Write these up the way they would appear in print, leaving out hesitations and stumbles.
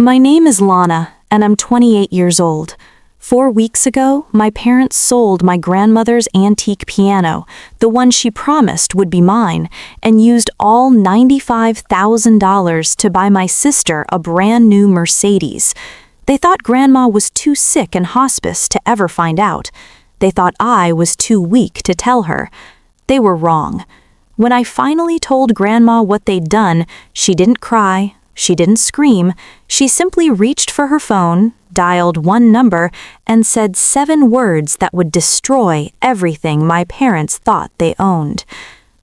My name is Lana, and I'm 28 years old. 4 weeks ago, my parents sold my grandmother's antique piano, the one she promised would be mine, and used all $95,000 to buy my sister a brand new Mercedes. They thought Grandma was too sick in hospice to ever find out. They thought I was too weak to tell her. They were wrong. When I finally told Grandma what they'd done, she didn't cry. She didn't scream. She simply reached for her phone, dialed one number, and said 7 words that would destroy everything my parents thought they owned.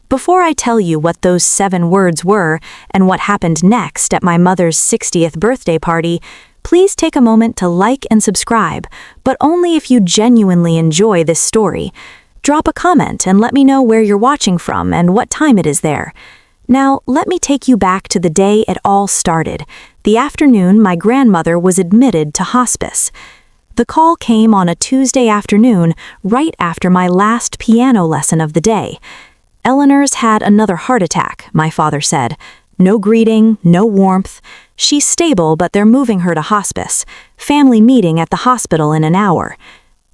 Before I tell you what those 7 words were and what happened next at my mother's 60th birthday party, please take a moment to like and subscribe, but only if you genuinely enjoy this story. Drop a comment and let me know where you're watching from and what time it is there. Now, let me take you back to the day it all started, the afternoon my grandmother was admitted to hospice. The call came on a Tuesday afternoon, right after my last piano lesson of the day. Eleanor's had another heart attack, my father said. No greeting, no warmth. She's stable, but they're moving her to hospice. Family meeting at the hospital in an hour.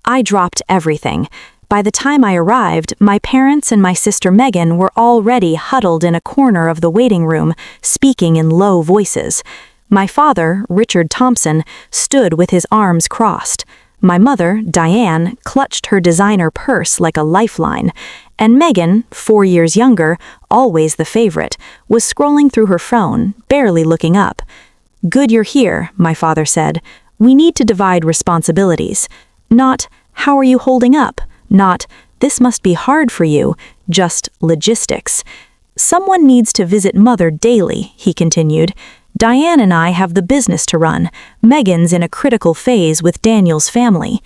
I dropped everything. By the time I arrived, my parents and my sister Megan were already huddled in a corner of the waiting room, speaking in low voices. My father, Richard Thompson, stood with his arms crossed. My mother, Diane, clutched her designer purse like a lifeline. And Megan, 4 years younger, always the favorite, was scrolling through her phone, barely looking up. "Good you're here," my father said. "We need to divide responsibilities. Not, how are you holding up? Not, this must be hard for you, just logistics. Someone needs to visit Mother daily," he continued. "Diane and I have the business to run. Megan's in a critical phase with Daniel's family."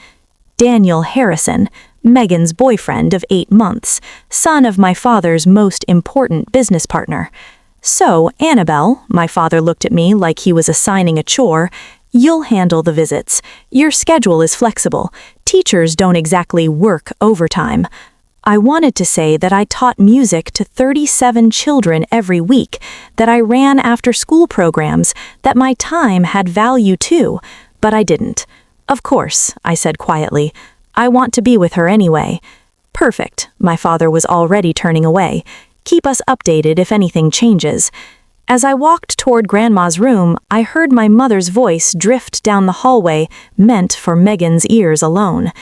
Daniel Harrison, Megan's boyfriend of 8 months, son of my father's most important business partner. "So, Annabelle," my father looked at me like he was assigning a chore, "you'll handle the visits. Your schedule is flexible. Teachers don't exactly work overtime." I wanted to say that I taught music to 37 children every week, that I ran after-school programs, that my time had value too, but I didn't. "Of course," I said quietly. "I want to be with her anyway." "Perfect," my father was already turning away. "Keep us updated if anything changes." As I walked toward Grandma's room, I heard my mother's voice drift down the hallway, meant for Megan's ears alone.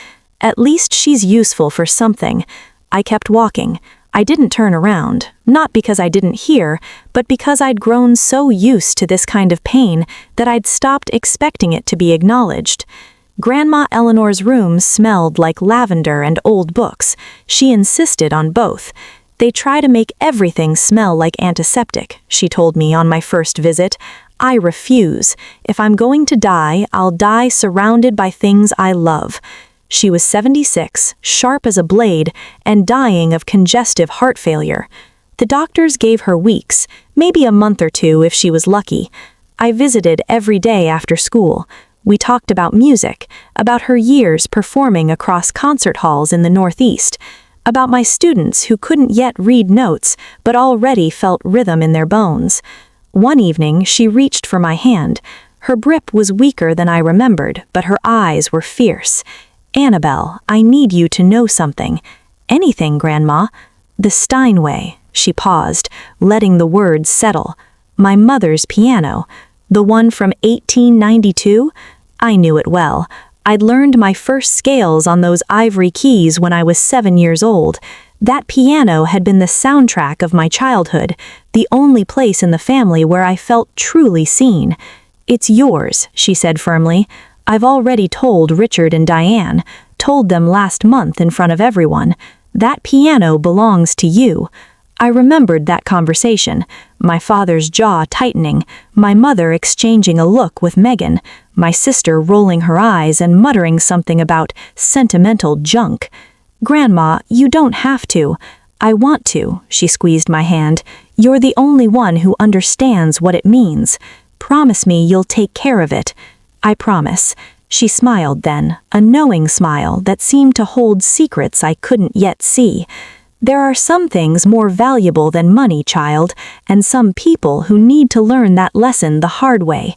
At least she's useful for something. I kept walking. I didn't turn around, not because I didn't hear, but because I'd grown so used to this kind of pain that I'd stopped expecting it to be acknowledged. Grandma Eleanor's room smelled like lavender and old books. She insisted on both. "They try to make everything smell like antiseptic," she told me on my first visit. "I refuse. If I'm going to die, I'll die surrounded by things I love." She was 76, sharp as a blade, and dying of congestive heart failure. The doctors gave her weeks, maybe a month or 2 if she was lucky. I visited every day after school. We talked about music, about her years performing across concert halls in the Northeast, about my students who couldn't yet read notes but already felt rhythm in their bones. One evening, she reached for my hand. Her grip was weaker than I remembered, but her eyes were fierce. "Annabelle, I need you to know something." "Anything, Grandma." "The Steinway." She paused, letting the words settle. "My mother's piano. The one from 1892? I knew it well. I'd learned my first scales on those ivory keys when I was 7 years old. That piano had been the soundtrack of my childhood, the only place in the family where I felt truly seen. "It's yours," she said firmly. "I've already told Richard and Diane, told them last month in front of everyone. That piano belongs to you." I remembered that conversation, my father's jaw tightening, my mother exchanging a look with Megan, my sister rolling her eyes and muttering something about sentimental junk. "Grandma, you don't have to." "I want to," she squeezed my hand. "You're the only one who understands what it means. Promise me you'll take care of it." "I promise." She smiled then, a knowing smile that seemed to hold secrets I couldn't yet see. "There are some things more valuable than money, child, and some people who need to learn that lesson the hard way."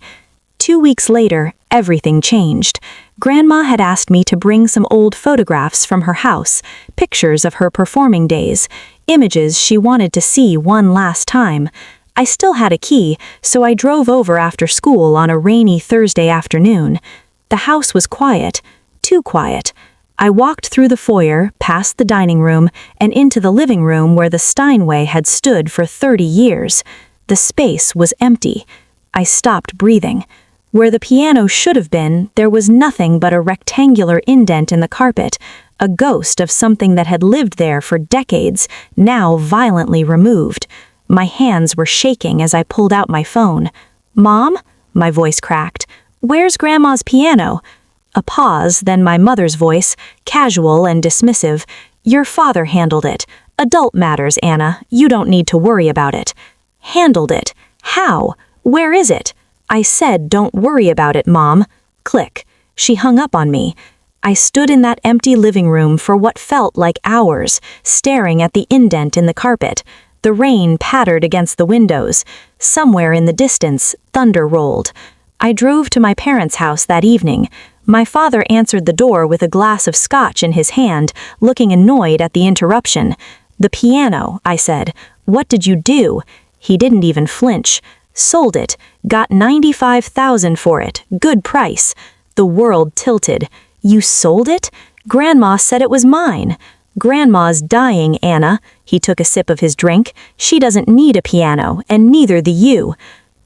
2 weeks later, everything changed. Grandma had asked me to bring some old photographs from her house, pictures of her performing days, images she wanted to see one last time. I still had a key, so I drove over after school on a rainy Thursday afternoon. The house was quiet, too quiet. I walked through the foyer, past the dining room, and into the living room where the Steinway had stood for 30 years. The space was empty. I stopped breathing. Where the piano should have been, there was nothing but a rectangular indent in the carpet, a ghost of something that had lived there for decades, now violently removed. My hands were shaking as I pulled out my phone. "Mom?" My voice cracked. "Where's Grandma's piano?" A pause, then my mother's voice, casual and dismissive. "Your father handled it. Adult matters, Anna. You don't need to worry about it." Handled it? How? Where is it? I said, "Don't worry about it, Mom." Click. She hung up on me. I stood in that empty living room for what felt like hours, staring at the indent in the carpet. The rain pattered against the windows. Somewhere in the distance, thunder rolled. I drove to my parents' house that evening. My father answered the door with a glass of scotch in his hand, looking annoyed at the interruption. "The piano," I said. "What did you do?" He didn't even flinch. "Sold it. Got $95,000 for it. Good price." The world tilted. "You sold it? Grandma said it was mine." "Grandma's dying, Anna." He took a sip of his drink. "She doesn't need a piano, and neither do you."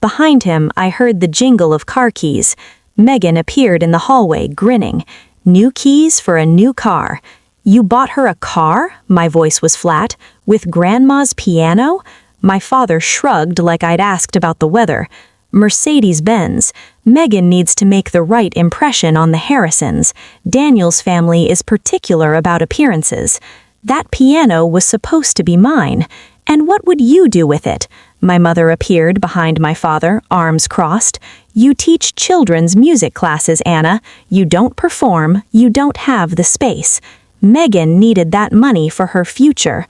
Behind him, I heard the jingle of car keys. Megan appeared in the hallway, grinning. "New keys for a new car." "You bought her a car?" My voice was flat. "With Grandma's piano?" My father shrugged like I'd asked about the weather. "Mercedes-Benz. Megan needs to make the right impression on the Harrisons. Daniel's family is particular about appearances. That piano was supposed to be mine. And what would you do with it?" My mother appeared behind my father, arms crossed. "You teach children's music classes, Anna. You don't perform, you don't have the space. Megan needed that money for her future."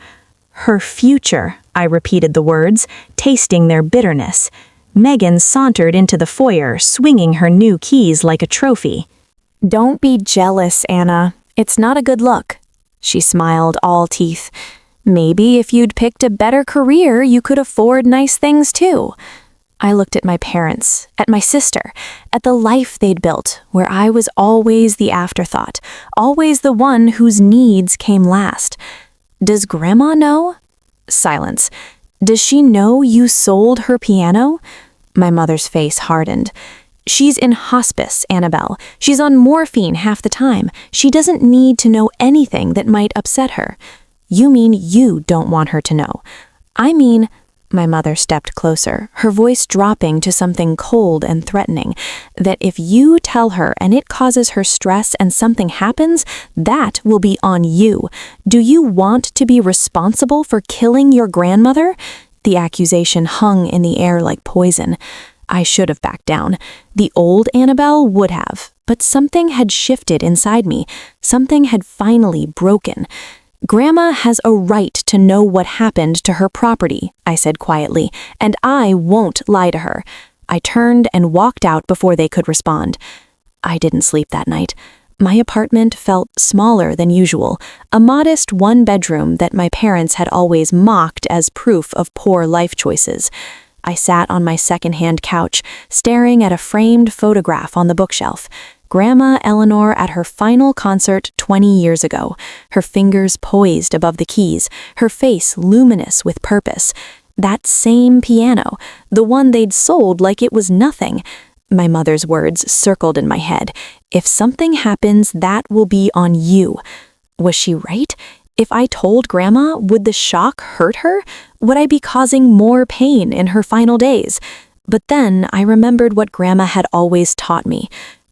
Her future, I repeated the words, tasting their bitterness. Megan sauntered into the foyer, swinging her new keys like a trophy. "Don't be jealous, Anna. It's not a good look." She smiled, all teeth. "Maybe if you'd picked a better career, you could afford nice things too." I looked at my parents, at my sister, at the life they'd built, where I was always the afterthought, always the one whose needs came last. "Does Grandma know?" Silence. "Does she know you sold her piano?" My mother's face hardened. "She's in hospice, Annabelle. She's on morphine half the time. She doesn't need to know anything that might upset her." "You mean you don't want her to know?" "I mean," my mother stepped closer, her voice dropping to something cold and threatening, "that if you tell her and it causes her stress and something happens, that will be on you. Do you want to be responsible for killing your grandmother?" The accusation hung in the air like poison. I should have backed down. The old Annabelle would have, but something had shifted inside me. Something had finally broken. "Grandma has a right to know what happened to her property," I said quietly, "and I won't lie to her." I turned and walked out before they could respond. I didn't sleep that night. My apartment felt smaller than usual, a modest one-bedroom that my parents had always mocked as proof of poor life choices. I sat on my second-hand couch, staring at a framed photograph on the bookshelf. Grandma Eleanor at her final concert 20 years ago, her fingers poised above the keys, her face luminous with purpose. That same piano, the one they'd sold like it was nothing. My mother's words circled in my head. "If something happens, that will be on you." Was she right? If I told Grandma, would the shock hurt her? Would I be causing more pain in her final days? But then I remembered what Grandma had always taught me.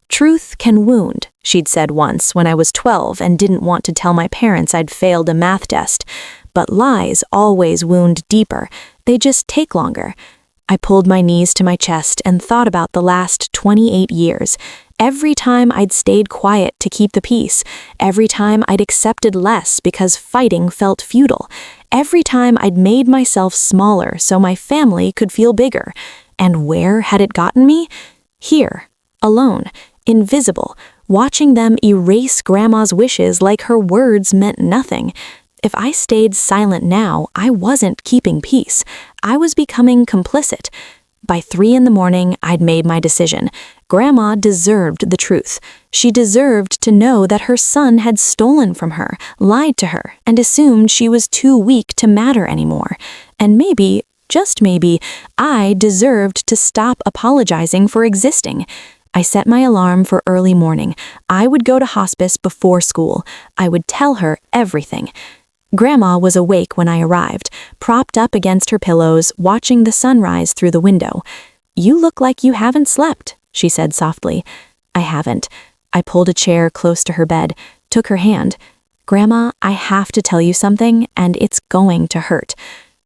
"Truth can wound," she'd said once when I was 12 and didn't want to tell my parents I'd failed a math test. But lies always wound deeper. They just take longer. I pulled my knees to my chest and thought about the last 28 years. Every time I'd stayed quiet to keep the peace. Every time I'd accepted less because fighting felt futile. Every time I'd made myself smaller so my family could feel bigger. And where had it gotten me? Here, alone, invisible, watching them erase Grandma's wishes like her words meant nothing. If I stayed silent now, I wasn't keeping peace. I was becoming complicit. By 3 in the morning, I'd made my decision. Grandma deserved the truth. She deserved to know that her son had stolen from her, lied to her, and assumed she was too weak to matter anymore. And maybe, just maybe, I deserved to stop apologizing for existing. I set my alarm for early morning. I would go to hospice before school. I would tell her everything. Grandma was awake when I arrived, propped up against her pillows, watching the sunrise through the window. "You look like you haven't slept," she said softly. "I haven't." I pulled a chair close to her bed, took her hand. "Grandma, I have to tell you something, and it's going to hurt."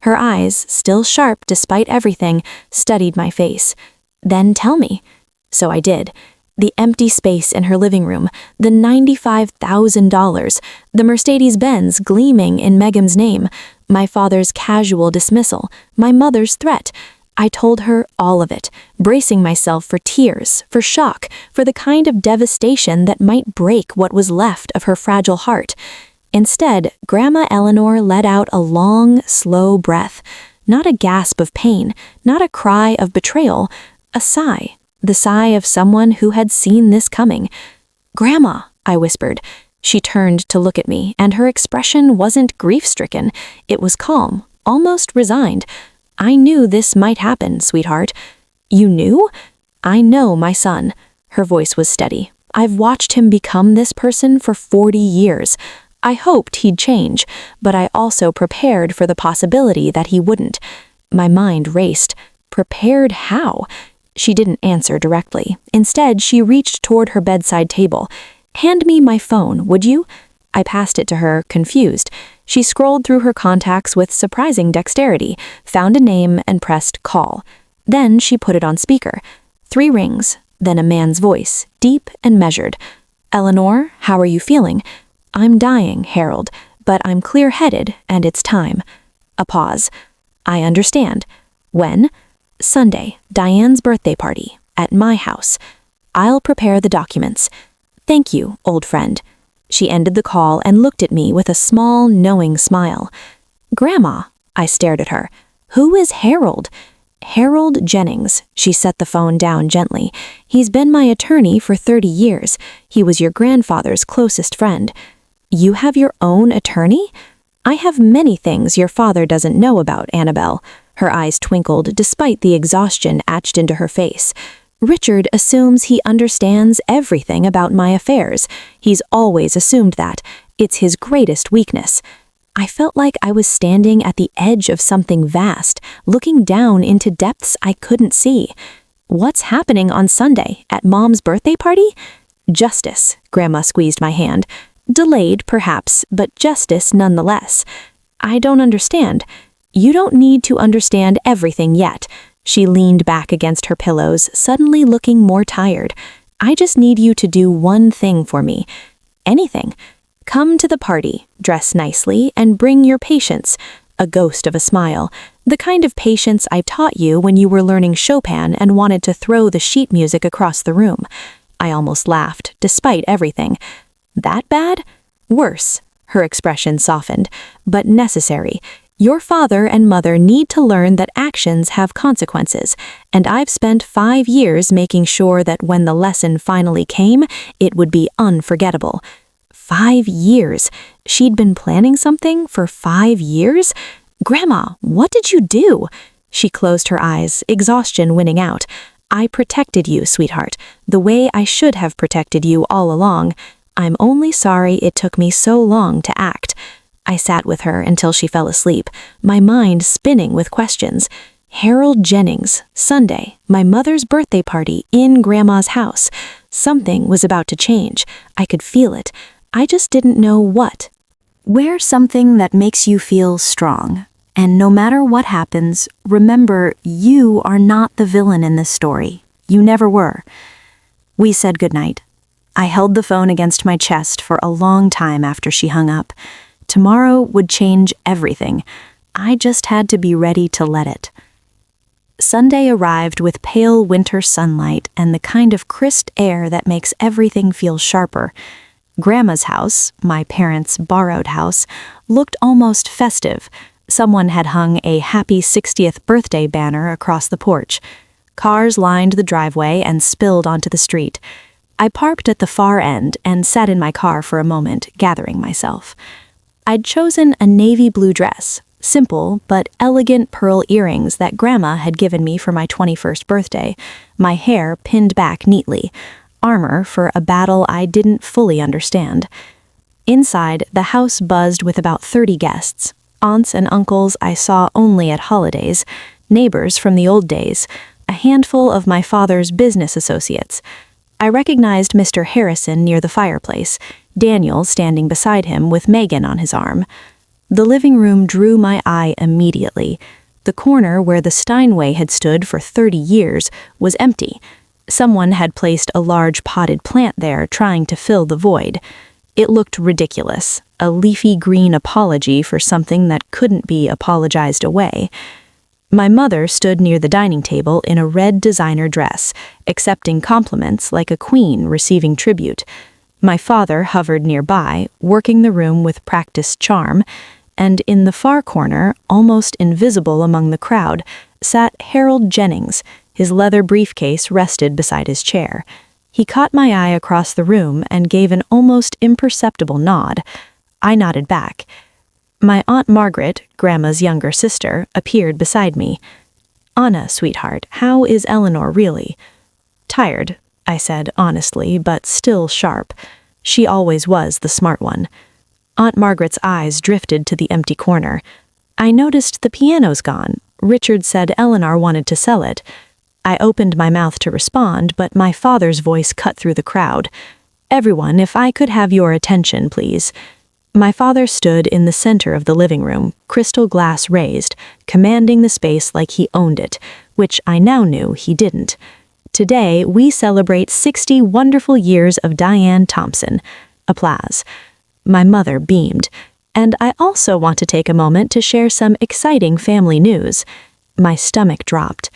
Her eyes, still sharp despite everything, studied my face. "Then tell me." So I did. The empty space in her living room, the $95,000, the Mercedes-Benz gleaming in Megan's name, my father's casual dismissal, my mother's threat. I told her all of it, bracing myself for tears, for shock, for the kind of devastation that might break what was left of her fragile heart. Instead, Grandma Eleanor let out a long, slow breath. Not a gasp of pain, not a cry of betrayal, a sigh. The sigh of someone who had seen this coming. "Grandma," I whispered. She turned to look at me, and her expression wasn't grief-stricken. It was calm, almost resigned. "I knew this might happen, sweetheart." "You knew?" "I know my son." Her voice was steady. "I've watched him become this person for 40 years. I hoped he'd change, but I also prepared for the possibility that he wouldn't." My mind raced. Prepared how? She didn't answer directly. Instead, she reached toward her bedside table. "Hand me my phone, would you?" I passed it to her, confused. She scrolled through her contacts with surprising dexterity, found a name, and pressed call. Then she put it on speaker. 3 rings, then a man's voice, deep and measured. "Eleanor, how are you feeling?" "I'm dying, Harold, but I'm clear-headed, and it's time." A pause. "I understand. When?" "Sunday, Diane's birthday party, at my house. I'll prepare the documents." "Thank you, old friend." She ended the call and looked at me with a small, knowing smile. "Grandma," I stared at her. "Who is Harold?" "Harold Jennings." She set the phone down gently. "He's been my attorney for 30 years. He was your grandfather's closest friend." "You have your own attorney?" "I have many things your father doesn't know about, Annabelle." Her eyes twinkled despite the exhaustion etched into her face. "Richard assumes he understands everything about my affairs. He's always assumed that. It's his greatest weakness." I felt like I was standing at the edge of something vast, looking down into depths I couldn't see. "What's happening on Sunday, at Mom's birthday party?" "Justice." Grandma squeezed my hand. "Delayed, perhaps, but justice nonetheless." "I don't understand." "You don't need to understand everything yet." She leaned back against her pillows, suddenly looking more tired. "I just need you to do one thing for me." "Anything." "Come to the party, dress nicely, and bring your patience." A ghost of a smile. "The kind of patience I taught you when you were learning Chopin and wanted to throw the sheet music across the room." I almost laughed, despite everything. "That bad?" "Worse." Her expression softened. "But necessary. Your father and mother need to learn that actions have consequences, and I've spent 5 years making sure that when the lesson finally came, it would be unforgettable." 5 years? She'd been planning something for 5 years? "Grandma, what did you do?" She closed her eyes, exhaustion winning out. "I protected you, sweetheart, the way I should have protected you all along. I'm only sorry it took me so long to act." I sat with her until she fell asleep, my mind spinning with questions. Harold Jennings, Sunday, my mother's birthday party in Grandma's house. Something was about to change. I could feel it. I just didn't know what. Wear something that makes you feel strong. And no matter what happens, remember you are not the villain in this story. You never were. We said goodnight. I held the phone against my chest for a long time after she hung up. Tomorrow would change everything. I just had to be ready to let it. Sunday arrived with pale winter sunlight and the kind of crisp air that makes everything feel sharper. Grandma's house, my parents' borrowed house, looked almost festive. Someone had hung a happy 60th birthday banner across the porch. Cars lined the driveway and spilled onto the street. I parked at the far end and sat in my car for a moment, gathering myself. I'd chosen a navy blue dress, simple but elegant pearl earrings that Grandma had given me for my 21st birthday, my hair pinned back neatly, armor for a battle I didn't fully understand. Inside, the house buzzed with about 30 guests, aunts and uncles I saw only at holidays, neighbors from the old days, a handful of my father's business associates. I recognized Mr. Harrison near the fireplace, Daniel standing beside him with Megan on his arm. The living room drew my eye immediately. The corner where the Steinway had stood for 30 years was empty. Someone had placed a large potted plant there, trying to fill the void. It looked ridiculous, a leafy green apology for something that couldn't be apologized away. My mother stood near the dining table in a red designer dress, accepting compliments like a queen receiving tribute. My father hovered nearby, working the room with practiced charm, and in the far corner, almost invisible among the crowd, sat Harold Jennings. His leather briefcase rested beside his chair. He caught my eye across the room and gave an almost imperceptible nod. I nodded back. My Aunt Margaret, Grandma's younger sister, appeared beside me. "Anna, sweetheart, how is Eleanor really?" "Tired," I said honestly, but still sharp. She always was the smart one. Aunt Margaret's eyes drifted to the empty corner. "I noticed the piano's gone. Richard said Eleanor wanted to sell it." I opened my mouth to respond, but my father's voice cut through the crowd. "Everyone, if I could have your attention, please." My father stood in the center of the living room, crystal glass raised, commanding the space like he owned it, which I now knew he didn't. "Today, we celebrate 60 wonderful years of Diane Thompson." Applause. My mother beamed. "And I also want to take a moment to share some exciting family news." My stomach dropped.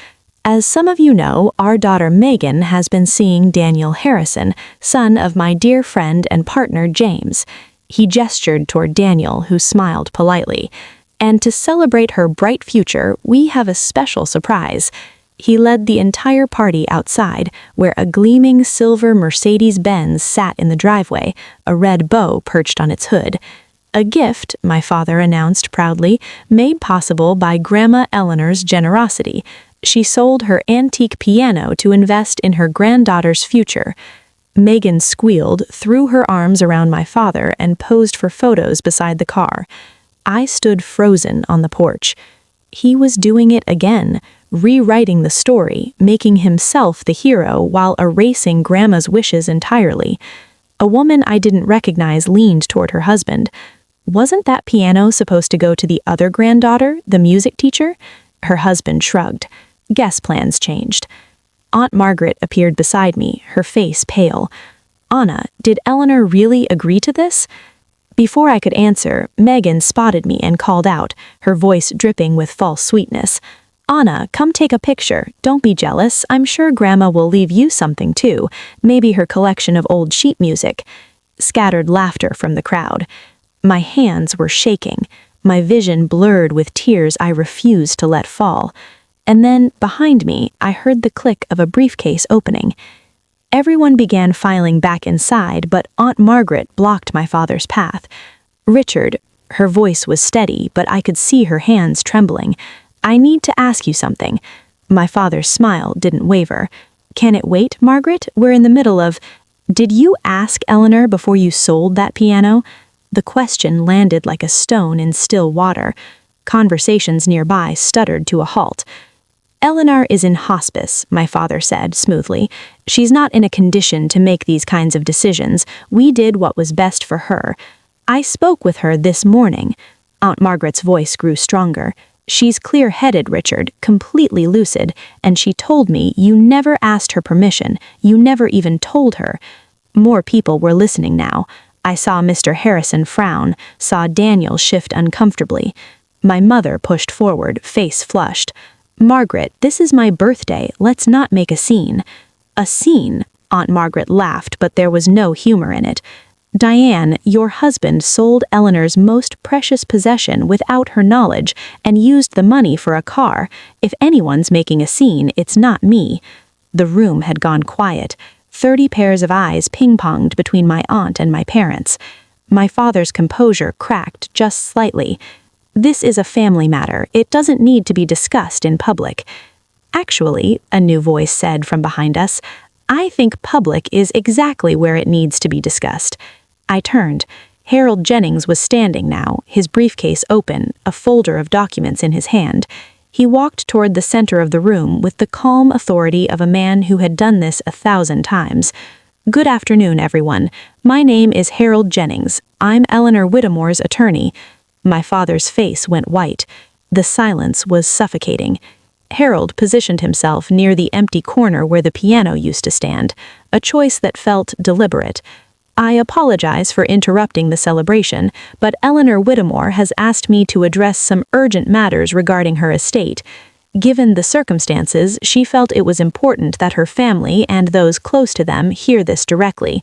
"As some of you know, our daughter Megan has been seeing Daniel Harrison, son of my dear friend and partner James." He gestured toward Daniel, who smiled politely. "And to celebrate her bright future, we have a special surprise." He led the entire party outside, where a gleaming silver Mercedes-Benz sat in the driveway, a red bow perched on its hood. "A gift," my father announced proudly, "made possible by Grandma Eleanor's generosity. She sold her antique piano to invest in her granddaughter's future." Megan squealed, threw her arms around my father, and posed for photos beside the car. I stood frozen on the porch. He was doing it again, rewriting the story, making himself the hero while erasing Grandma's wishes entirely. A woman I didn't recognize leaned toward her husband. "Wasn't that piano supposed to go to the other granddaughter, the music teacher?" Her husband shrugged. "Guess plans changed." Aunt Margaret appeared beside me, her face pale. "Anna, did Eleanor really agree to this?" Before I could answer, Megan spotted me and called out, her voice dripping with false sweetness. "Anna, come take a picture. Don't be jealous. I'm sure Grandma will leave you something too. Maybe her collection of old sheet music." Scattered laughter from the crowd. My hands were shaking, my vision blurred with tears I refused to let fall. And then, behind me, I heard the click of a briefcase opening. Everyone began filing back inside, but Aunt Margaret blocked my father's path. "Richard," her voice was steady, but I could see her hands trembling. "I need to ask you something." My father's smile didn't waver. "Can it wait, Margaret? We're in the middle of—" "Did you ask Eleanor before you sold that piano?" The question landed like a stone in still water. Conversations nearby stuttered to a halt. "Eleanor is in hospice," my father said smoothly. "She's not in a condition to make these kinds of decisions. We did what was best for her. I spoke with her this morning." Aunt Margaret's voice grew stronger. "She's clear-headed, Richard, completely lucid, and she told me you never asked her permission, you never even told her." More people were listening now. I saw Mr. Harrison frown, saw Daniel shift uncomfortably. My mother pushed forward, face flushed. "Margaret, this is my birthday. Let's not make a scene." "A scene?" Aunt Margaret laughed, but there was no humor in it. "Diane, your husband sold Eleanor's most precious possession without her knowledge and used the money for a car. If anyone's making a scene, it's not me." The room had gone quiet. 30 pairs of eyes ping-ponged between my aunt and my parents. My father's composure cracked just slightly. "This is a family matter. It doesn't need to be discussed in public." "Actually," a new voice said from behind us, "I think public is exactly where it needs to be discussed." I turned. Harold Jennings was standing now, his briefcase open, a folder of documents in his hand. He walked toward the center of the room with the calm authority of a man who had done this 1,000 times. "Good afternoon, everyone. My name is Harold Jennings. I'm Eleanor Whittemore's attorney." My father's face went white. The silence was suffocating. Harold positioned himself near the empty corner where the piano used to stand, a choice that felt deliberate. "I apologize for interrupting the celebration, but Eleanor Whittemore has asked me to address some urgent matters regarding her estate. Given the circumstances, she felt it was important that her family and those close to them hear this directly."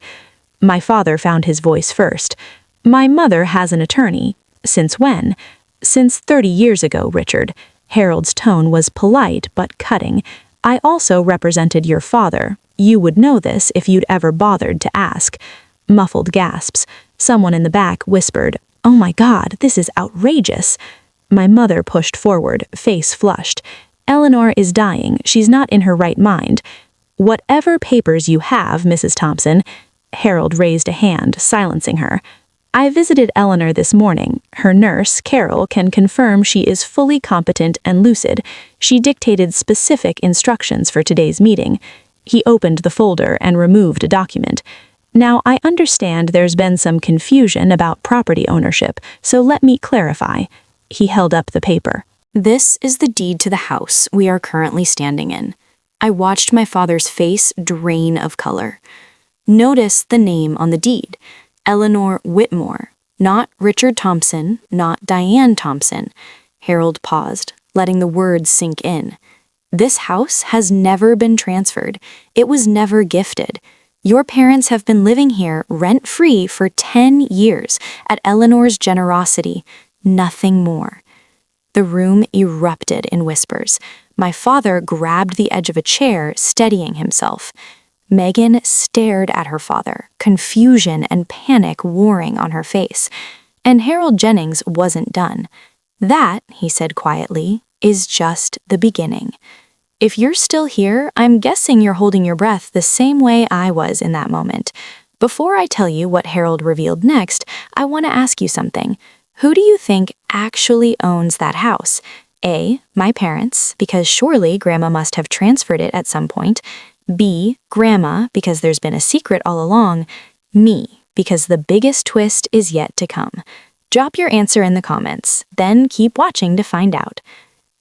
My father found his voice first. "My mother has an attorney." "Since when?" "Since 30 years ago, Richard." Harold's tone was polite but cutting. "I also represented your father. You would know this if you'd ever bothered to ask." Muffled gasps. Someone in the back whispered, "Oh my God, this is outrageous." My mother pushed forward, face flushed. "Eleanor is dying. She's not in her right mind." "Whatever papers you have, Mrs. Thompson." Harold raised a hand, silencing her. "I visited Eleanor this morning. Her nurse, Carol, can confirm she is fully competent and lucid. She dictated specific instructions for today's meeting." He opened the folder and removed a document. "Now, I understand there's been some confusion about property ownership, so let me clarify." He held up the paper. "This is the deed to the house we are currently standing in." I watched my father's face drain of color. "Notice the name on the deed. Eleanor Whittemore, not Richard Thompson, not Diane Thompson." Harold paused, letting the words sink in. "This house has never been transferred. It was never gifted. Your parents have been living here rent-free for 10 years at Eleanor's generosity, nothing more." The room erupted in whispers. My father grabbed the edge of a chair, steadying himself. Megan stared at her father, confusion and panic warring on her face. And Harold Jennings wasn't done. "That," he said quietly, "is just the beginning. If you're still here, I'm guessing you're holding your breath the same way I was in that moment. Before I tell you what Harold revealed next, I want to ask you something. Who do you think actually owns that house? A, my parents, because surely Grandma must have transferred it at some point. B, Grandma, because there's been a secret all along. Me, because the biggest twist is yet to come. Drop your answer in the comments, then keep watching to find out."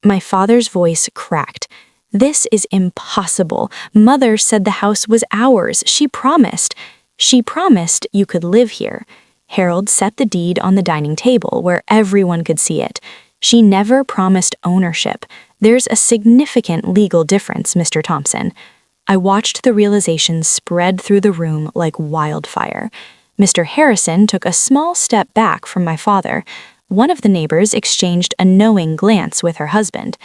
My father's voice cracked. "This is impossible. Mother said the house was ours. She promised. She promised you could live here." Harold set the deed on the dining table where everyone could see it. "She never promised ownership. There's a significant legal difference, Mr. Thompson." I watched the realization spread through the room like wildfire. Mr. Harrison took a small step back from my father. One of the neighbors exchanged a knowing glance with her husband.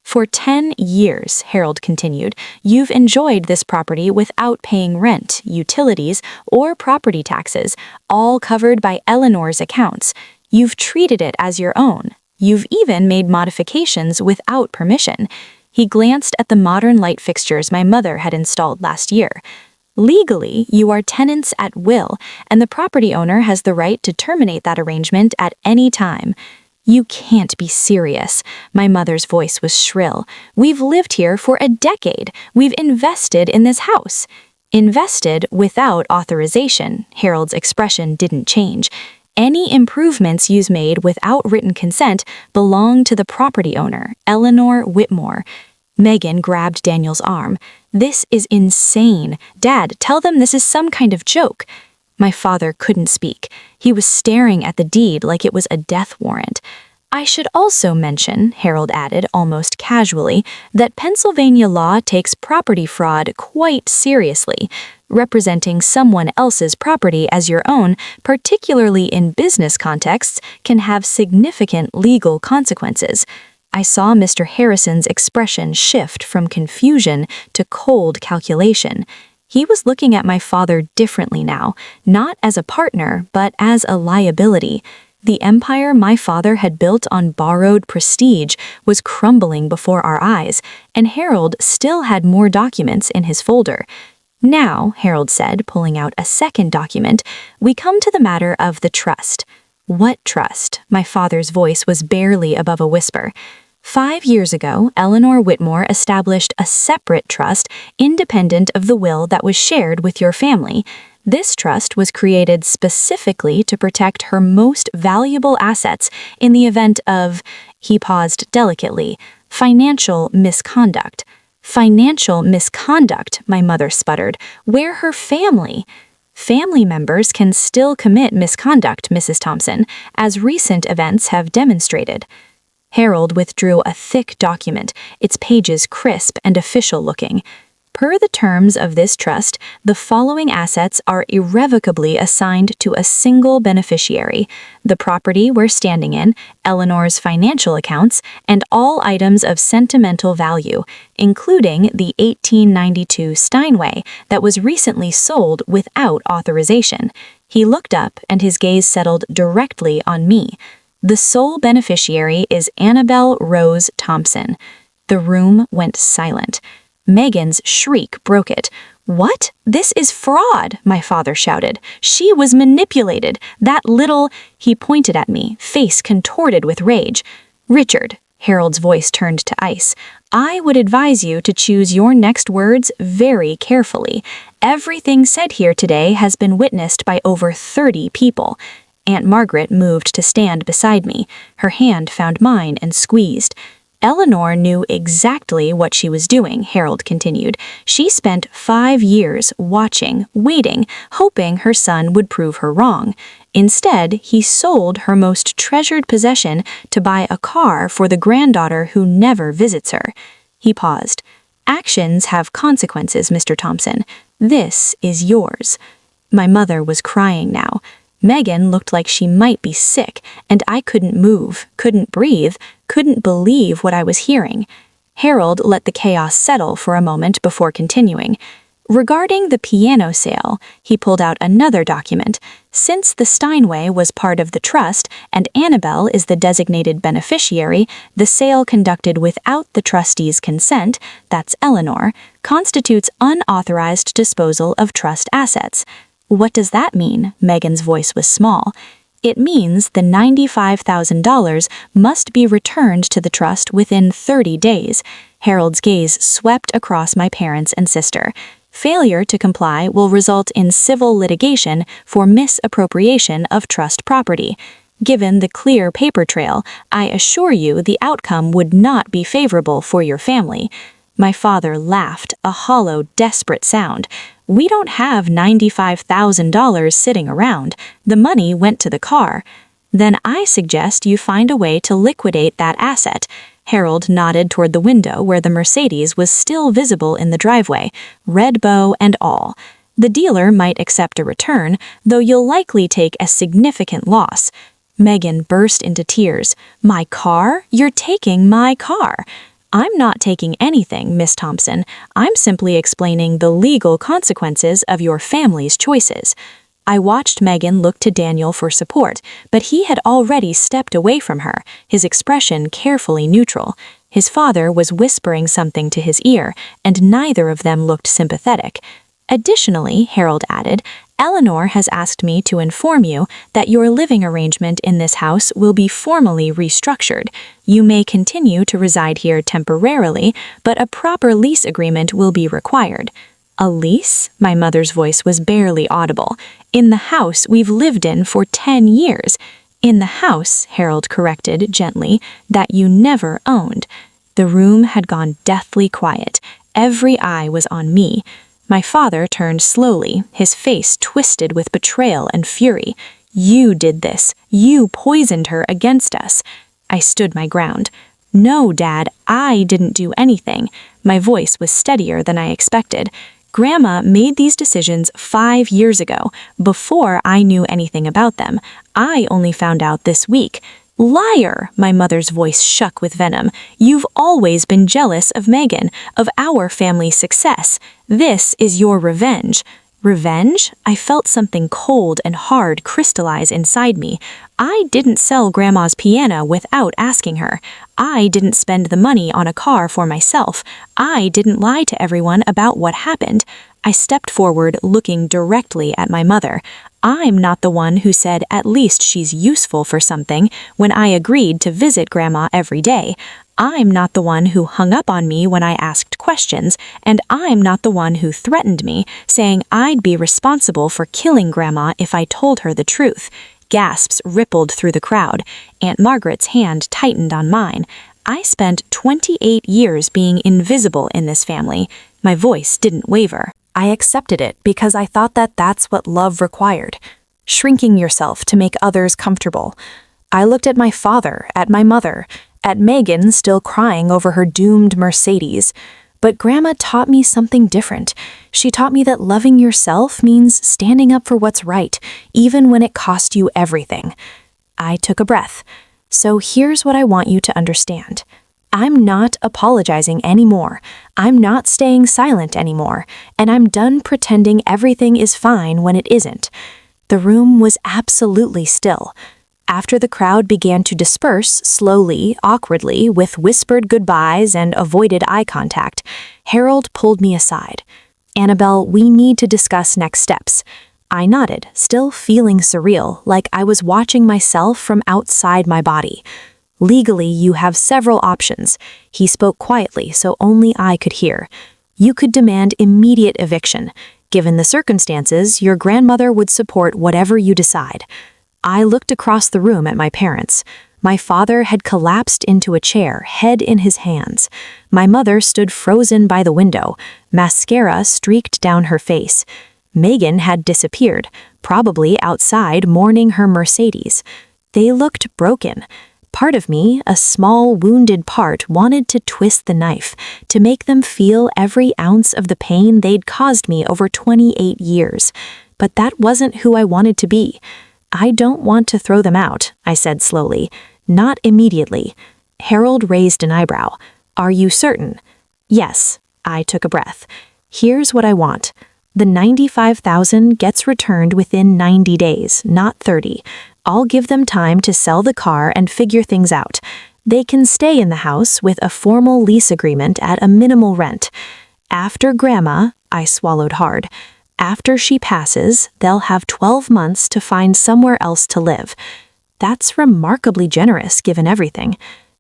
"For 10 years, Harold continued, you've enjoyed this property without paying rent, utilities, or property taxes, all covered by Eleanor's accounts. You've treated it as your own. You've even made modifications without permission." He glanced at the modern light fixtures my mother had installed last year. "Legally, you are tenants at will, and the property owner has the right to terminate that arrangement at any time." "You can't be serious." My mother's voice was shrill. "We've lived here for a decade. We've invested in this house." "Invested without authorization." Harold's expression didn't change. "Any improvements you've made without written consent belong to the property owner, Eleanor Whittemore." Megan grabbed Daniel's arm. "This is insane. Dad, tell them this is some kind of joke." My father couldn't speak. He was staring at the deed like it was a death warrant. I should also mention, Harold added almost casually, that Pennsylvania law takes property fraud quite seriously. Representing someone else's property as your own, particularly in business contexts, can have significant legal consequences. I saw Mr. Harrison's expression shift from confusion to cold calculation. He was looking at my father differently now, not as a partner, but as a liability. The empire my father had built on borrowed prestige was crumbling before our eyes, and Harold still had more documents in his folder. Now, Harold said, pulling out a second document, we come to the matter of the trust. What trust? My father's voice was barely above a whisper. 5 years ago, Eleanor Whitmore established a separate trust independent of the will that was shared with your family. This trust was created specifically to protect her most valuable assets in the event of, he paused delicately, financial misconduct. Financial misconduct, my mother sputtered. Where her family? Family members can still commit misconduct, Mrs. Thompson, as recent events have demonstrated. Harold withdrew a thick document, its pages crisp and official-looking. Per the terms of this trust, the following assets are irrevocably assigned to a single beneficiary: the property we're standing in, Eleanor's financial accounts, and all items of sentimental value, including the 1892 Steinway that was recently sold without authorization. He looked up and his gaze settled directly on me. The sole beneficiary is Annabelle Rose Thompson. The room went silent. Megan's shriek broke it. What? This is fraud, my father shouted. She was manipulated. That little... He pointed at me, face contorted with rage. Richard, Harold's voice turned to ice, I would advise you to choose your next words very carefully. Everything said here today has been witnessed by over 30 people. Aunt Margaret moved to stand beside me. Her hand found mine and squeezed. Eleanor knew exactly what she was doing, Harold continued. She spent 5 years watching, waiting, hoping her son would prove her wrong. Instead, he sold her most treasured possession to buy a car for the granddaughter who never visits her. He paused. Actions have consequences, Mr. Thompson. This is yours. My mother was crying now. Megan looked like she might be sick, and I couldn't move, couldn't breathe, couldn't believe what I was hearing. Harold let the chaos settle for a moment before continuing. Regarding the piano sale, he pulled out another document. Since the Steinway was part of the trust and Annabelle is the designated beneficiary, the sale conducted without the trustee's consent, that's Eleanor, constitutes unauthorized disposal of trust assets. What does that mean? Megan's voice was small. It means the $95,000 must be returned to the trust within 30 days. Harold's gaze swept across my parents and sister. Failure to comply will result in civil litigation for misappropriation of trust property. Given the clear paper trail, I assure you the outcome would not be favorable for your family. My father laughed, a hollow, desperate sound. We don't have $95,000 sitting around. The money went to the car. Then I suggest you find a way to liquidate that asset. Harold nodded toward the window where the Mercedes was still visible in the driveway, red bow and all. The dealer might accept a return, though you'll likely take a significant loss. Megan burst into tears. My car? You're taking my car. I'm not taking anything, Miss Thompson. I'm simply explaining the legal consequences of your family's choices. I watched Megan look to Daniel for support, but he had already stepped away from her, his expression carefully neutral. His father was whispering something to his ear, and neither of them looked sympathetic. Additionally, Harold added, Eleanor has asked me to inform you that your living arrangement in this house will be formally restructured. You may continue to reside here temporarily, but a proper lease agreement will be required. A lease? My mother's voice was barely audible. In the house we've lived in for 10 years. In the house, Harold corrected gently, that you never owned. The room had gone deathly quiet. Every eye was on me. My father turned slowly, his face twisted with betrayal and fury. You did this. You poisoned her against us. I stood my ground. No, Dad, I didn't do anything. My voice was steadier than I expected. Grandma made these decisions 5 years ago, before I knew anything about them. I only found out this week. Liar! My mother's voice shook with venom. You've always been jealous of Megan, of our family's success. This is your revenge. Revenge? I felt something cold and hard crystallize inside me. I didn't sell Grandma's piano without asking her. I didn't spend the money on a car for myself. I didn't lie to everyone about what happened. I stepped forward, looking directly at my mother. I'm not the one who said at least she's useful for something when I agreed to visit Grandma every day. I'm not the one who hung up on me when I asked questions, and I'm not the one who threatened me, saying I'd be responsible for killing Grandma if I told her the truth. Gasps rippled through the crowd. Aunt Margaret's hand tightened on mine. I spent 28 years being invisible in this family. My voice didn't waver. I accepted it because I thought that that's what love required. Shrinking yourself to make others comfortable. I looked at my father, at my mother, at Megan still crying over her doomed Mercedes. But Grandma taught me something different. She taught me that loving yourself means standing up for what's right, even when it cost you everything. I took a breath. So here's what I want you to understand. I'm not apologizing anymore. I'm not staying silent anymore, and I'm done pretending everything is fine when it isn't. The room was absolutely still. After the crowd began to disperse slowly, awkwardly, with whispered goodbyes and avoided eye contact, Harold pulled me aside. Annabelle, we need to discuss next steps. I nodded, still feeling surreal, like I was watching myself from outside my body. Legally, you have several options. He spoke quietly, so only I could hear. You could demand immediate eviction. Given the circumstances, your grandmother would support whatever you decide. I looked across the room at my parents. My father had collapsed into a chair, head in his hands. My mother stood frozen by the window. Mascara streaked down her face. Megan had disappeared, probably outside mourning her Mercedes. They looked broken. Part of me, a small, wounded part, wanted to twist the knife, to make them feel every ounce of the pain they'd caused me over 28 years. But that wasn't who I wanted to be. I don't want to throw them out, I said slowly. Not immediately. Harold raised an eyebrow. Are you certain? Yes. I took a breath. Here's what I want. The $95,000 gets returned within 90 days, not 30. I'll give them time to sell the car and figure things out. They can stay in the house with a formal lease agreement at a minimal rent. After Grandma, I swallowed hard. After she passes, they'll have 12 months to find somewhere else to live. That's remarkably generous given everything.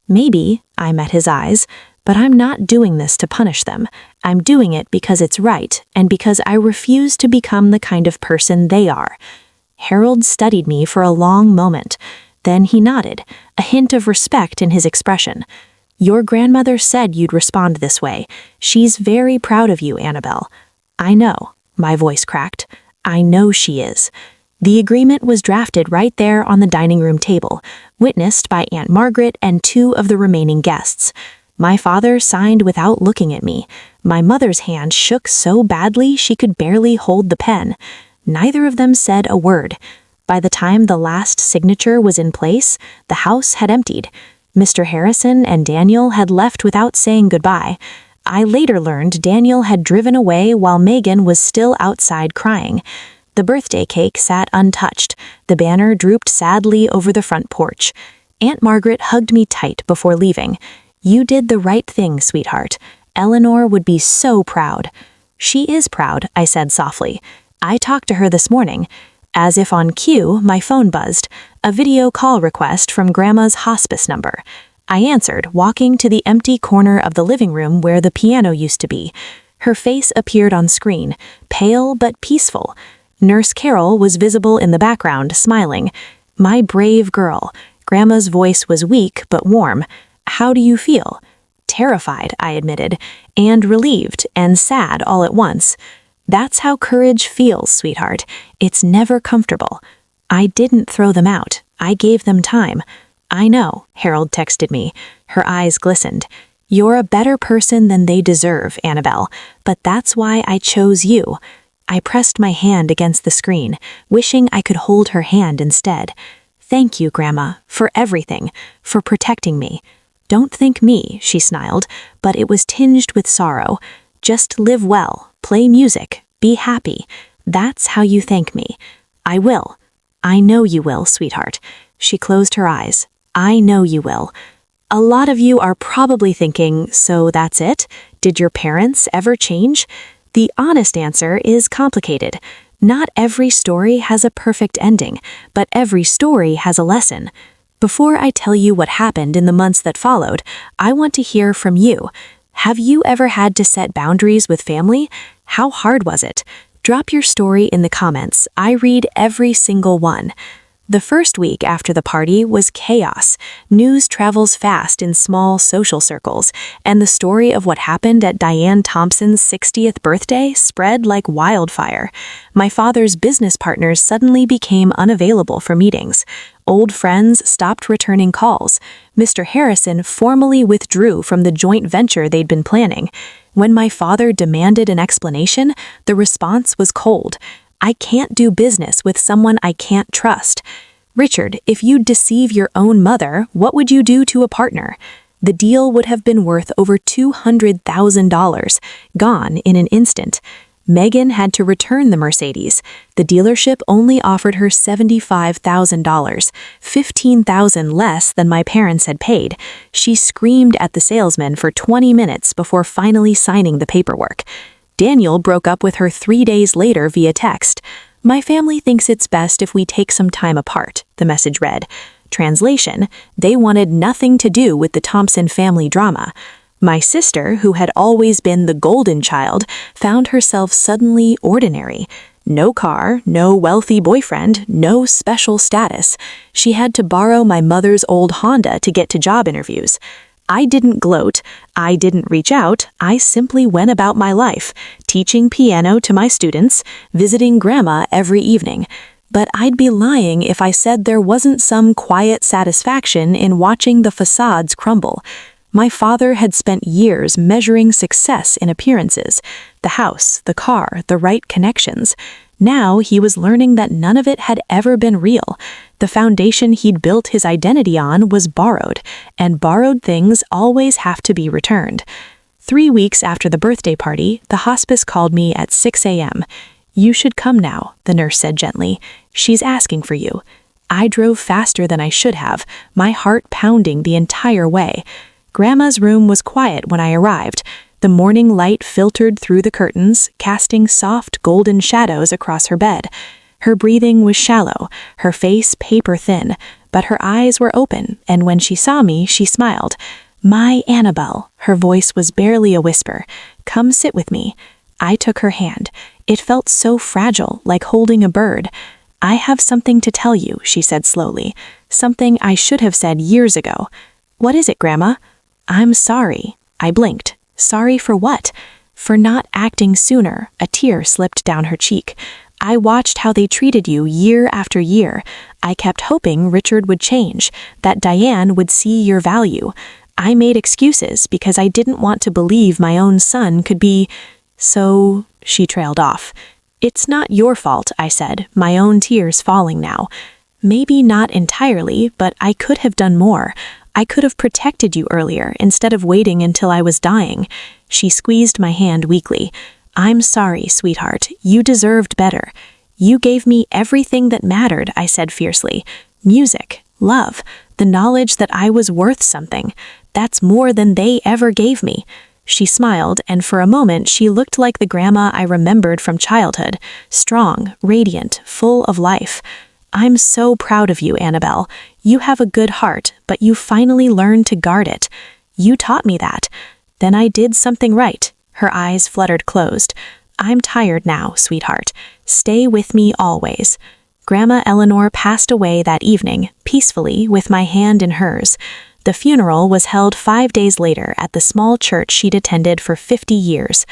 Maybe, I met his eyes, but I'm not doing this to punish them. I'm doing it because it's right and because I refuse to become the kind of person they are. Harold studied me for a long moment. Then he nodded, a hint of respect in his expression. Your grandmother said you'd respond this way. She's very proud of you, Annabelle. I know. My voice cracked. I know she is. The agreement was drafted right there on the dining room table, witnessed by Aunt Margaret and 2 of the remaining guests. My father signed without looking at me. My mother's hand shook so badly she could barely hold the pen. Neither of them said a word. By the time the last signature was in place, the house had emptied. Mr. Harrison and Daniel had left without saying goodbye. I later learned Daniel had driven away while Megan was still outside crying. The birthday cake sat untouched. The banner drooped sadly over the front porch. Aunt Margaret hugged me tight before leaving. You did the right thing, sweetheart. Eleanor would be so proud. She is proud, I said softly. I talked to her this morning. As if on cue, my phone buzzed. A video call request from Grandma's hospice number. I answered, walking to the empty corner of the living room where the piano used to be. Her face appeared on screen, pale but peaceful. Nurse Carol was visible in the background, smiling. My brave girl. Grandma's voice was weak but warm. How do you feel? Terrified, I admitted, and relieved and sad all at once. That's how courage feels, sweetheart. It's never comfortable. I didn't throw them out. I gave them time. I know, Harold texted me. Her eyes glistened. You're a better person than they deserve, Annabelle, but that's why I chose you. I pressed my hand against the screen, wishing I could hold her hand instead. Thank you, Grandma, for everything, for protecting me. Don't thank me, she smiled, but it was tinged with sorrow. Just live well, play music, be happy. That's how you thank me. I will. I know you will, sweetheart. She closed her eyes. I know you will. A lot of you are probably thinking, so that's it? Did your parents ever change? The honest answer is complicated. Not every story has a perfect ending, but every story has a lesson. Before I tell you what happened in the months that followed, I want to hear from you. Have you ever had to set boundaries with family? How hard was it? Drop your story in the comments. I read every single one. The first week after the party was chaos. News travels fast in small social circles, and the story of what happened at Diane Thompson's 60th birthday spread like wildfire. My father's business partners suddenly became unavailable for meetings. Old friends stopped returning calls. Mr. Harrison formally withdrew from the joint venture they'd been planning. When my father demanded an explanation, the response was cold. I can't do business with someone I can't trust. Richard, if you'd deceive your own mother, what would you do to a partner? The deal would have been worth over $200,000, gone in an instant. Megan had to return the Mercedes. The dealership only offered her $75,000, $15,000 less than my parents had paid. She screamed at the salesman for 20 minutes before finally signing the paperwork. Daniel broke up with her 3 days later via text. My family thinks it's best if we take some time apart, the message read. Translation, they wanted nothing to do with the Thompson family drama. My sister, who had always been the golden child, found herself suddenly ordinary. No car, no wealthy boyfriend, no special status. She had to borrow my mother's old Honda to get to job interviews. I didn't gloat, I didn't reach out, I simply went about my life, teaching piano to my students, visiting Grandma every evening. But I'd be lying if I said there wasn't some quiet satisfaction in watching the facades crumble. My father had spent years measuring success in appearances, the house, the car, the right connections. Now he was learning that none of it had ever been real. The foundation he'd built his identity on was borrowed, and borrowed things always have to be returned. 3 weeks after the birthday party, the hospice called me at 6 a.m. You should come now, the nurse said gently. She's asking for you. I drove faster than I should have, my heart pounding the entire way. Grandma's room was quiet when I arrived. The morning light filtered through the curtains, casting soft golden shadows across her bed. Her breathing was shallow, her face paper-thin, but her eyes were open, and when she saw me, she smiled. My Annabelle, her voice was barely a whisper. Come sit with me. I took her hand. It felt so fragile, like holding a bird. I have something to tell you, she said slowly. Something I should have said years ago. What is it, Grandma? I'm sorry. I blinked. Sorry for what? For not acting sooner. A tear slipped down her cheek. I watched how they treated you year after year. I kept hoping Richard would change, that Diane would see your value. I made excuses because I didn't want to believe my own son could be... So, she trailed off. It's not your fault, I said, my own tears falling now. Maybe not entirely, but I could have done more. I could have protected you earlier instead of waiting until I was dying. She squeezed my hand weakly. I'm sorry, sweetheart. You deserved better. You gave me everything that mattered, I said fiercely. Music, love, the knowledge that I was worth something. That's more than they ever gave me. She smiled, and for a moment she looked like the grandma I remembered from childhood, strong, radiant, full of life. I'm so proud of you, Annabelle. You have a good heart, but you finally learned to guard it. You taught me that. Then I did something right. Her eyes fluttered closed. I'm tired now, sweetheart. Stay with me always. Grandma Eleanor passed away that evening, peacefully, with my hand in hers. The funeral was held 5 days later at the small church she'd attended for 50 years.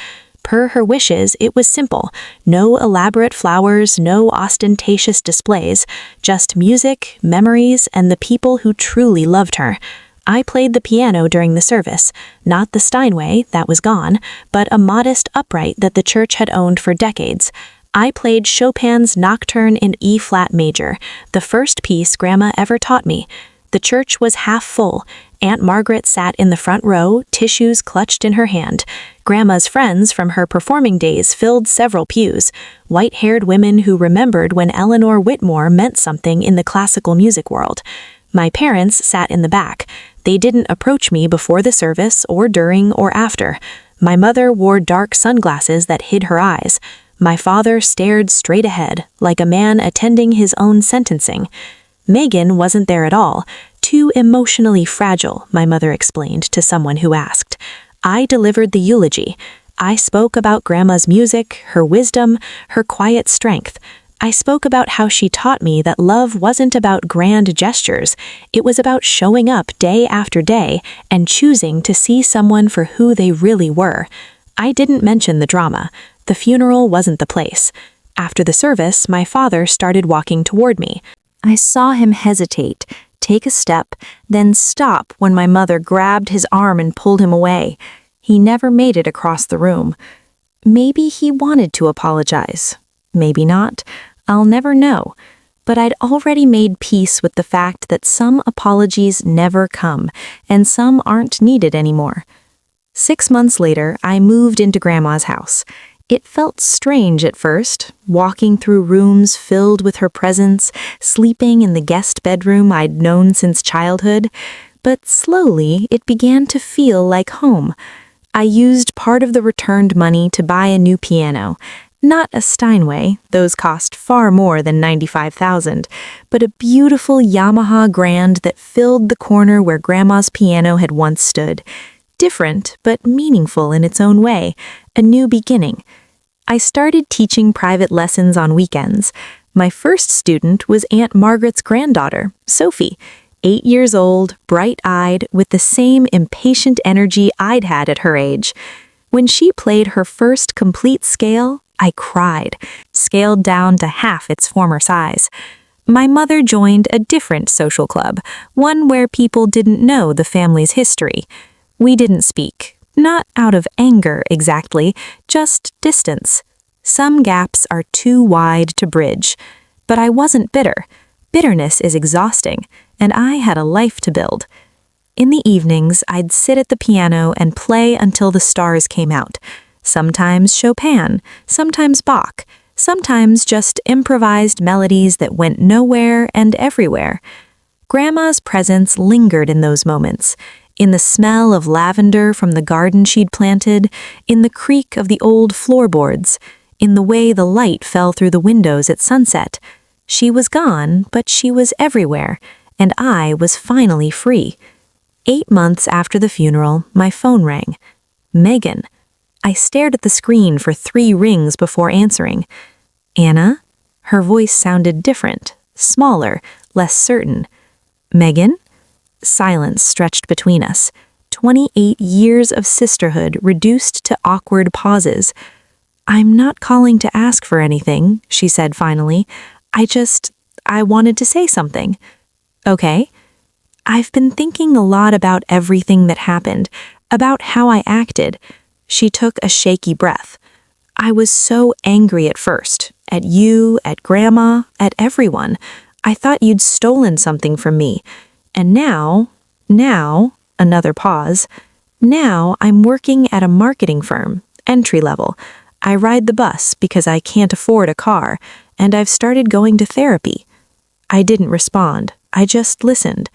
Per her wishes, it was simple. No elaborate flowers, no ostentatious displays, just music, memories, and the people who truly loved her. I played the piano during the service, not the Steinway, that was gone, but a modest upright that the church had owned for decades. I played Chopin's Nocturne in E-flat major, the first piece Grandma ever taught me. The church was half full. Aunt Margaret sat in the front row, tissues clutched in her hand. Grandma's friends from her performing days filled several pews, white-haired women who remembered when Eleanor Whitmore meant something in the classical music world. My parents sat in the back. They didn't approach me before the service or during or after. My mother wore dark sunglasses that hid her eyes. My father stared straight ahead, like a man attending his own sentencing. Megan wasn't there at all. Too emotionally fragile, my mother explained to someone who asked. I delivered the eulogy. I spoke about Grandma's music, her wisdom, her quiet strength. I spoke about how she taught me that love wasn't about grand gestures. It was about showing up day after day and choosing to see someone for who they really were. I didn't mention the drama. The funeral wasn't the place. After the service, my father started walking toward me. I saw him hesitate, take a step, then stop when my mother grabbed his arm and pulled him away. He never made it across the room. Maybe he wanted to apologize. Maybe not. I'll never know. But I'd already made peace with the fact that some apologies never come, and some aren't needed anymore. 6 months later, I moved into Grandma's house. It felt strange at first, walking through rooms filled with her presence, sleeping in the guest bedroom I'd known since childhood, but slowly it began to feel like home. I used part of the returned money to buy a new piano. Not a Steinway, those cost far more than $95,000, but a beautiful Yamaha Grand that filled the corner where Grandma's piano had once stood. Different, but meaningful in its own way, a new beginning. I started teaching private lessons on weekends. My first student was Aunt Margaret's granddaughter, Sophie, 8 years old, bright-eyed, with the same impatient energy I'd had at her age. When she played her first complete scale, I cried, scaled down to half its former size. My mother joined a different social club, one where people didn't know the family's history. We didn't speak, not out of anger exactly, just distance. Some gaps are too wide to bridge. But I wasn't bitter. Bitterness is exhausting, and I had a life to build. In the evenings, I'd sit at the piano and play until the stars came out. Sometimes Chopin, sometimes Bach, sometimes just improvised melodies that went nowhere and everywhere. Grandma's presence lingered in those moments, in the smell of lavender from the garden she'd planted, in the creak of the old floorboards, in the way the light fell through the windows at sunset. She was gone, but she was everywhere, and I was finally free. 8 months after the funeral, my phone rang. Megan. I stared at the screen for 3 rings before answering. Anna? Her voice sounded different, smaller, less certain. Megan? Silence stretched between us. 28 years of sisterhood reduced to awkward pauses. I'm not calling to ask for anything, she said finally. I wanted to say something. Okay. I've been thinking a lot about everything that happened, about how I acted. She took a shaky breath. I was so angry at first, at you, at Grandma, at everyone. I thought you'd stolen something from me. And now, another pause, now I'm working at a marketing firm, entry level. I ride the bus because I can't afford a car, and I've started going to therapy. I didn't respond. I just listened.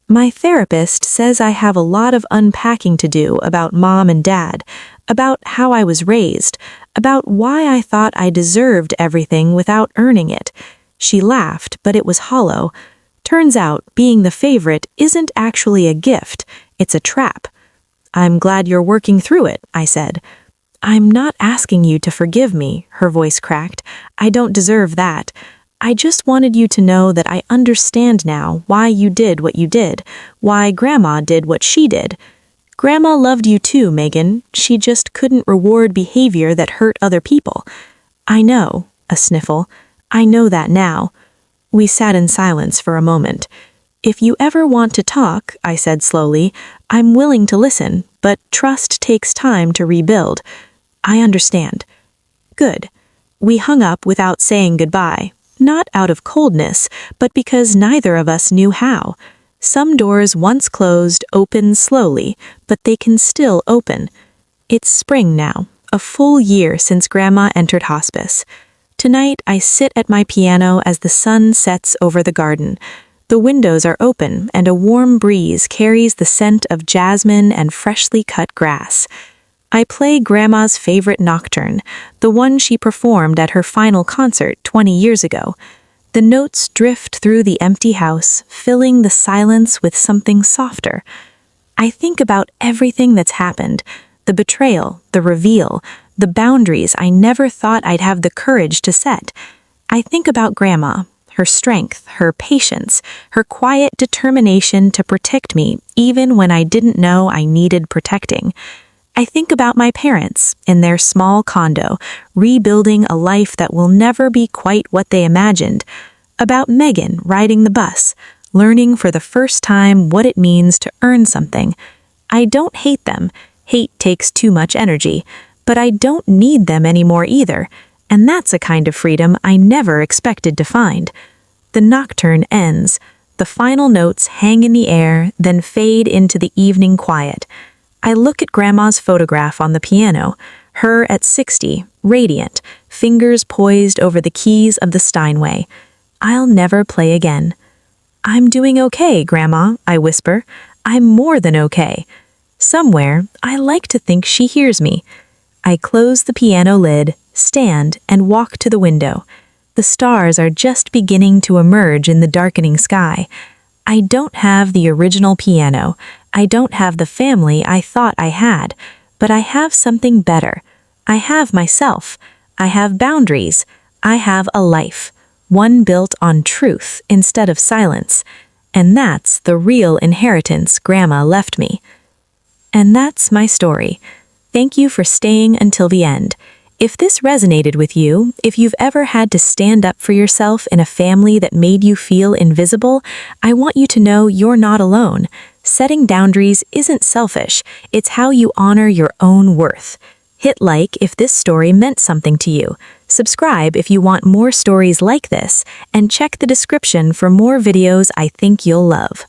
My therapist says I have a lot of unpacking to do about Mom and Dad, about how I was raised, about why I thought I deserved everything without earning it. She laughed, but it was hollow. Turns out, being the favorite isn't actually a gift, it's a trap. I'm glad you're working through it, I said. I'm not asking you to forgive me, her voice cracked. I don't deserve that. I just wanted you to know that I understand now why you did what you did, why Grandma did what she did. Grandma loved you too, Megan. She just couldn't reward behavior that hurt other people. I know, a sniffle. I know that now. We sat in silence for a moment. If you ever want to talk, I said slowly, I'm willing to listen, but trust takes time to rebuild. I understand. Good. We hung up without saying goodbye, not out of coldness, but because neither of us knew how. Some doors once closed open slowly, but they can still open. It's spring now, a full year since Grandma entered hospice. Tonight I sit at my piano as the sun sets over the garden. The windows are open and a warm breeze carries the scent of jasmine and freshly cut grass. I play Grandma's favorite nocturne, the one she performed at her final concert 20 years ago. The notes drift through the empty house, filling the silence with something softer. I think about everything that's happened, the betrayal, the reveal, the boundaries I never thought I'd have the courage to set. I think about Grandma, her strength, her patience, her quiet determination to protect me even when I didn't know I needed protecting. I think about my parents in their small condo, rebuilding a life that will never be quite what they imagined. About Megan riding the bus, learning for the first time what it means to earn something. I don't hate them. Hate takes too much energy. But I don't need them anymore either, and that's a kind of freedom I never expected to find. The nocturne ends. The final notes hang in the air, then fade into the evening quiet. I look at Grandma's photograph on the piano, her at 60, radiant, fingers poised over the keys of the Steinway. I'll never play again. I'm doing okay, Grandma, I whisper. I'm more than okay. Somewhere, I like to think she hears me. I close the piano lid, stand, and walk to the window. The stars are just beginning to emerge in the darkening sky. I don't have the original piano. I don't have the family I thought I had. But I have something better. I have myself. I have boundaries. I have a life. One built on truth instead of silence. And that's the real inheritance Grandma left me. And that's my story. Thank you for staying until the end. If this resonated with you, if you've ever had to stand up for yourself in a family that made you feel invisible, I want you to know you're not alone. Setting boundaries isn't selfish, it's how you honor your own worth. Hit like if this story meant something to you. Subscribe if you want more stories like this, and check the description for more videos I think you'll love.